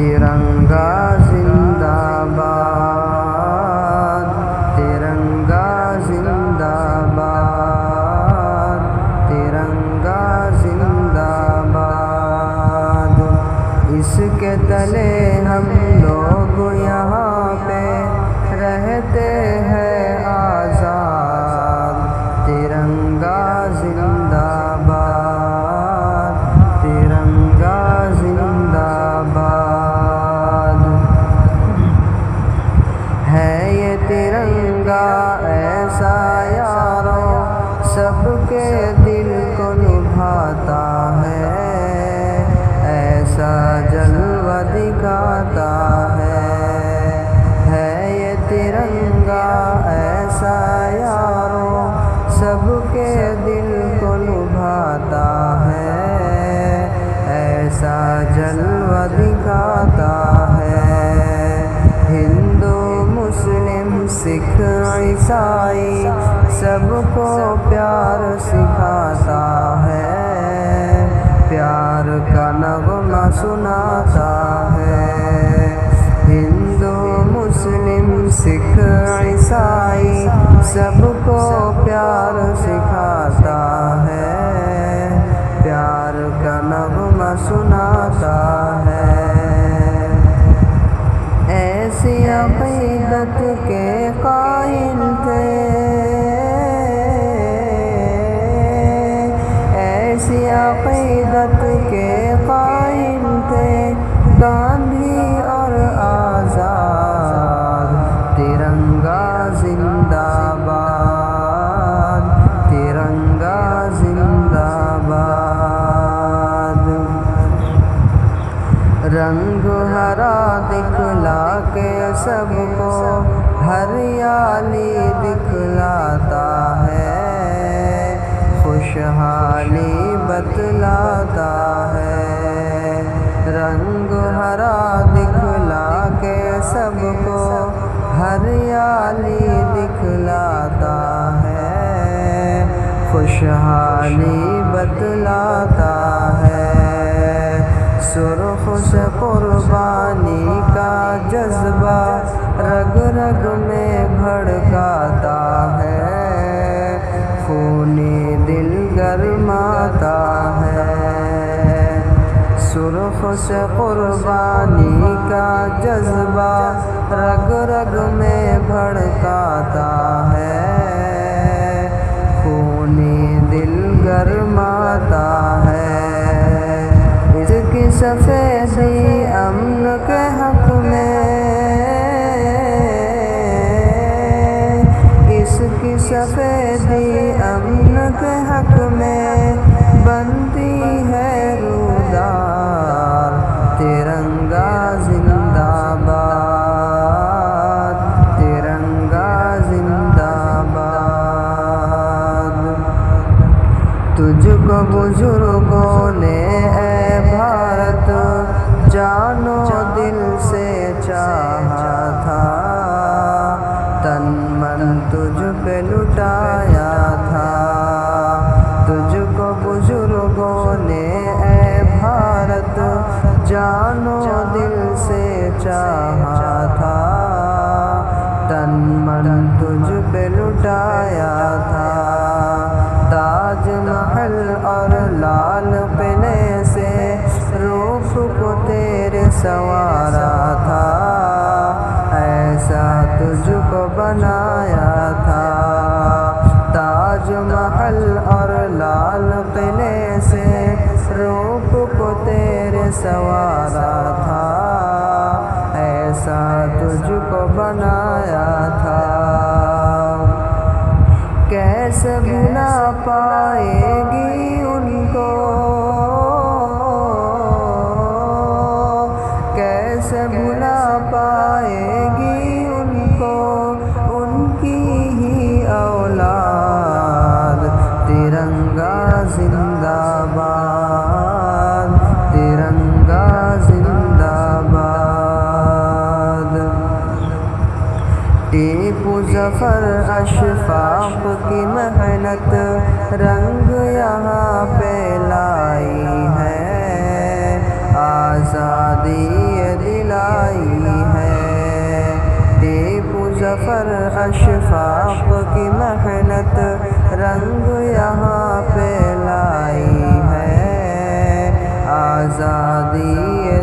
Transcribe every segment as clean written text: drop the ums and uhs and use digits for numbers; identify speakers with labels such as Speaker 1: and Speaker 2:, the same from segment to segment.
Speaker 1: ترنگا زندہ باد، ترنگا زندہ باد، ترنگا زندہ باد۔ اس کے تلے ہم لوگ یہاں پہ رہتے ہیں آزاد، ترنگا زندہ باد، ترنگا زندہ باد۔ ہے یہ ترنگا ایسا یارو سب کے دل کو لبھاتا ہے، ایسا جلوہ دکھاتا ہے۔ ہے یہ ترنگا ایسا یارو سب کے دل کو لبھاتا ہے، ایسا جلوہ دکھاتا ہے۔ ہندو مسلم سکھ عیسائی سب کو پیار سکھاتا ہے، پیار کا نغمہ سناتا ہے۔ ہندو مسلم سکھ عیسائی سب کو پیار سکھاتا ہے، پیار کا نغمہ سناتا ہے۔ ایسی عقیدت کے قائل تھے، ایسی عقیدت کے قائل تھے گاندھی اور آزاد، ترنگا زندہ باد، ترنگا زندہ باد۔ رنگ ہرا دکھلا کے سب کو ہریالی دکھلاتا ہے، خوشحالی بتلاتا ہے۔ رنگ ہرا دکھلا کے سب کو ہریالی دکھلاتا ہے، خوشحالی بتلاتا ہے۔ سرخ سے قربانی کا جذبہ رگ رگ میں بھڑکاتا ہے، خونی دل گرماتا ہے۔ سرخ سے قربانی کا جذبہ رگ رگ میں بھڑکاتا ہے، خونی دل گرماتا ہے۔ اس کی سفیدی امن کے حق میں، اس کی سفیدی امن کے حق میں بنتی ہے رودار، ترنگا زندہ باد، ترنگا زندہ باد۔ تجھ کو بزرگوں نے اے بھارت جان و دل سے چاہا تھا، تن من تجھ پہ لٹایا تھا۔ تجھ کو بزرگوں نے اے بھارت جان و دل سے چاہا تھا، تن من تجھ پہ لٹایا تھا۔ تاج محل اور لال قلعے سے روپ کو تیرے سنوارا تھا، ایسا تجھ کو بنایا تھا۔ تاج محل اور لال قلعے سے روپ کو تیرے سنوارا تھا، ایسا تجھ کو بنایا تھا۔ کیسے بھلا پائے گی ان کو، کیسے بھلا پائے گی ان کو ان کی ہی اولاد، ترنگا زندہ باد، ترنگا زندہ باد۔ ٹیپو ظفر اشفاق کی محنت رنگ یہاں پہ لائی ہے، آزادی دلائی ہے، ٹیپو ظفر اشفاق کی محنت رنگ یہاں پہ لائی ہے، آزادی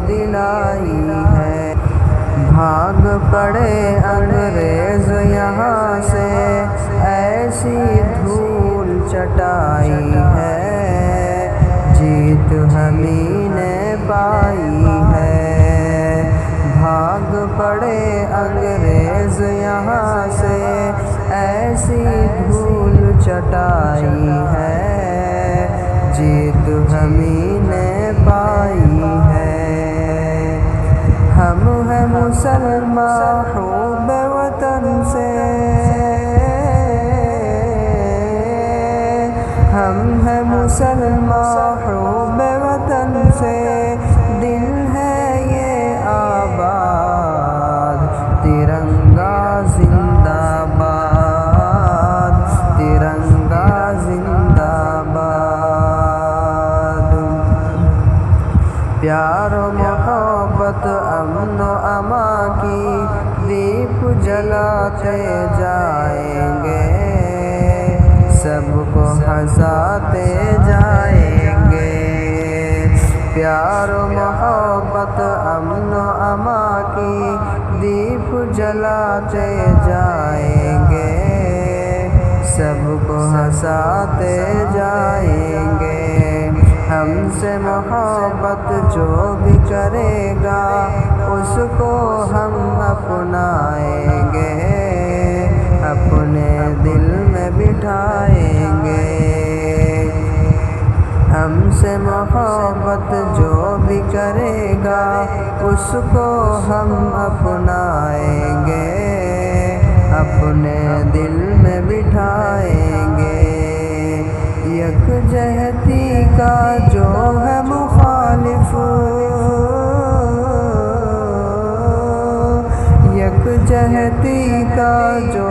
Speaker 1: دلائی ہے۔ بھاگ پڑے انگریز یہاں سے، ایسی دھول چٹائی ہے، جیت ہمیں نے پائی ہے۔ بھاگ پڑے انگریز یہاں سے، ایسی دھول چٹائی ہے، جیت ہمیں نے پائی ہے۔ ہم ہیں مسلمان محب وطن سے، ہم ہیں مسلمان محب وطن سے، دل ہے یہ آباد، ترنگا زندہ باد، ترنگا زندہ باد۔ پیار و محبت امن و امان کی دیپ جلاتے جائیں گے، سب کو ہنساتے جائیں گے۔ پیار و محبت امن و امان کی دیپ جلاتے جائیں گے، سب کو ہنساتے جائیں گے۔ ہم سے محبت جو بھی کرے گا، اس کو ہم اپنائیں گے، اپنے دل میں بٹھائیں گے۔ ہم سے محبت جو بھی کرے گا، اس کو ہم اپنائیں گے، اپنے دل میں بٹھائیں گے۔ یکجہتی کا جو ہے مخالف، یکجہتی کا جو